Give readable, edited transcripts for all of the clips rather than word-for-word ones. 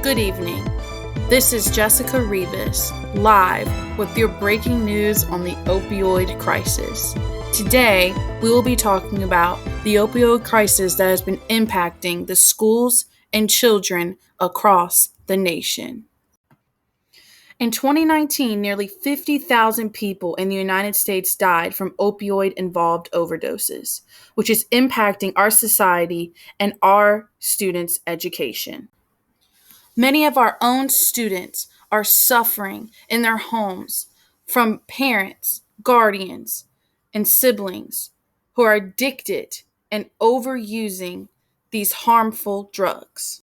Good evening. This is Jessica Rivas, live with your breaking news on the opioid crisis. Today, we will be talking about the opioid crisis that has been impacting the schools and children across the nation. In 2019, nearly 50,000 people in the United States died from opioid-involved overdoses, which is impacting our society and our students' education. Many of our own students are suffering in their homes from parents, guardians, and siblings who are addicted and overusing these harmful drugs.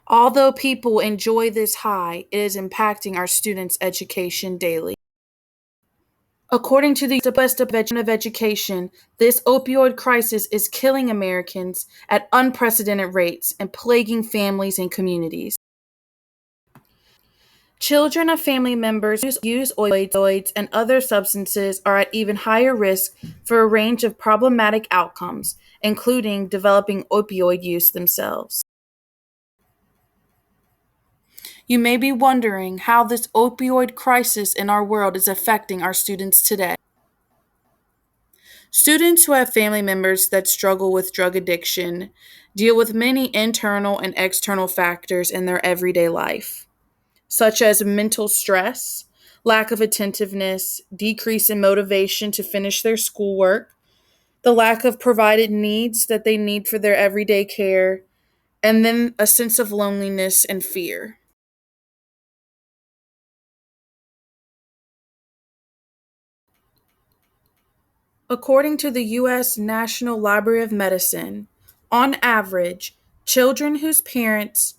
Although people enjoy this high, it is impacting our students' education daily. According to the Best of Education, this opioid crisis is killing Americans at unprecedented rates and plaguing families and communities. Children of family members who use opioids and other substances are at even higher risk for a range of problematic outcomes, including developing opioid use themselves. You may be wondering how this opioid crisis in our world is affecting our students today. Students who have family members that struggle with drug addiction deal with many internal and external factors in their everyday life, such as mental stress, lack of attentiveness, decrease in motivation to finish their schoolwork, the lack of provided needs that they need for their everyday care, and then a sense of loneliness and fear. According to the U.S. National Library of Medicine, on average, children whose parents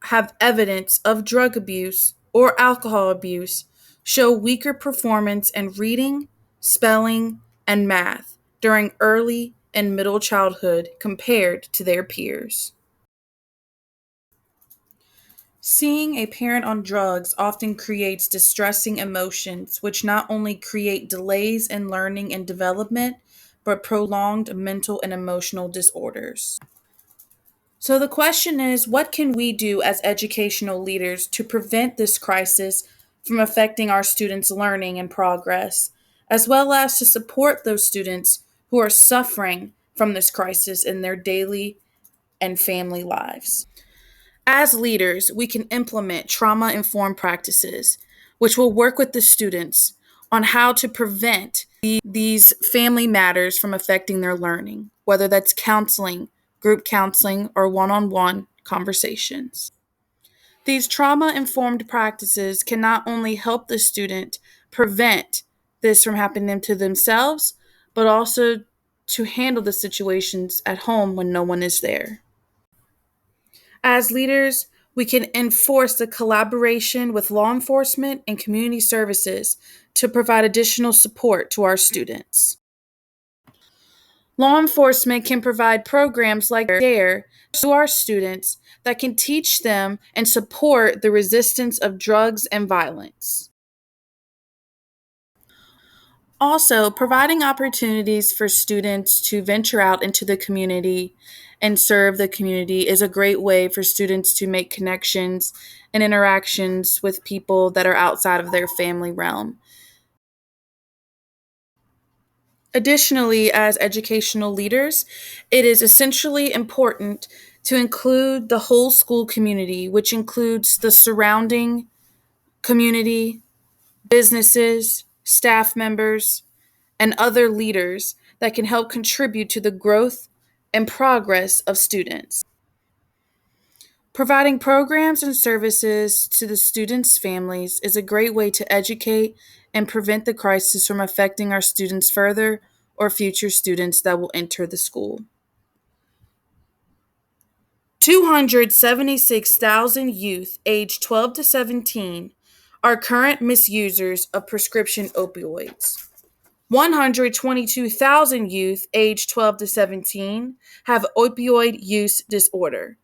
have evidence of drug abuse or alcohol abuse show weaker performance in reading, spelling, and math during early and middle childhood compared to their peers. Seeing a parent on drugs often creates distressing emotions, which not only create delays in learning and development, but prolonged mental and emotional disorders. So the question is, what can we do as educational leaders to prevent this crisis from affecting our students' learning and progress, as well as to support those students who are suffering from this crisis in their daily and family lives? As leaders, we can implement trauma-informed practices, which will work with the students on how to prevent these family matters from affecting their learning, whether that's counseling, group counseling, or one-on-one conversations. These trauma-informed practices can not only help the student prevent this from happening to themselves, but also to handle the situations at home when no one is there. As leaders, we can enforce the collaboration with law enforcement and community services to provide additional support to our students. Law enforcement can provide programs like DARE to our students that can teach them and support the resistance of drugs and violence. Also, providing opportunities for students to venture out into the community and serve the community is a great way for students to make connections and interactions with people that are outside of their family realm. Additionally, as educational leaders, it is essentially important to include the whole school community, which includes the surrounding community, businesses, staff members, and other leaders that can help contribute to the growth and progress of students. Providing programs and services to the students' families is a great way to educate and prevent the crisis from affecting our students further or future students that will enter the school. 276,000 youth aged 12 to 17 are current misusers of prescription opioids. 122,000 youth aged 12 to 17 have opioid use disorder.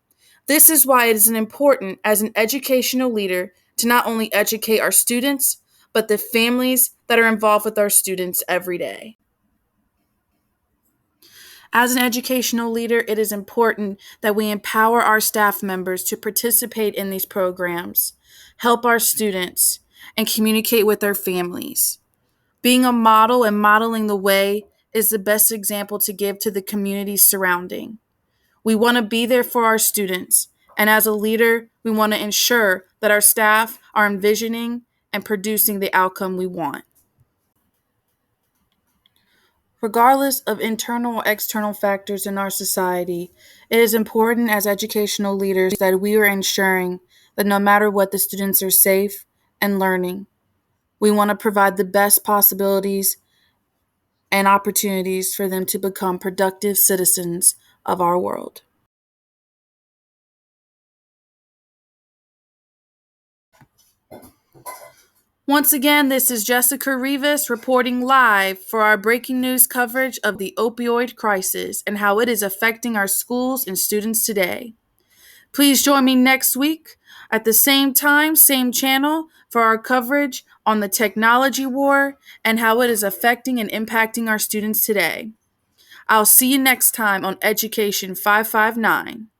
This is why it is important as an educational leader to not only educate our students, but the families that are involved with our students every day. As an educational leader, it is important that we empower our staff members to participate in these programs, help our students, and communicate with their families. Being a model and modeling the way is the best example to give to the community surrounding. We want to be there for our students, and as a leader, we want to ensure that our staff are envisioning and producing the outcome we want. Regardless of internal or external factors in our society, it is important as educational leaders that we are ensuring that no matter what, the students are safe and learning. We want to provide the best possibilities and opportunities for them to become productive citizens of our world. Once again, this is Jessica Rivas reporting live for our breaking news coverage of the opioid crisis and how it is affecting our schools and students today. Please join me next week at the same time, same channel, for our coverage on the technology war and how it is affecting and impacting our students today. I'll see you next time on Education 559.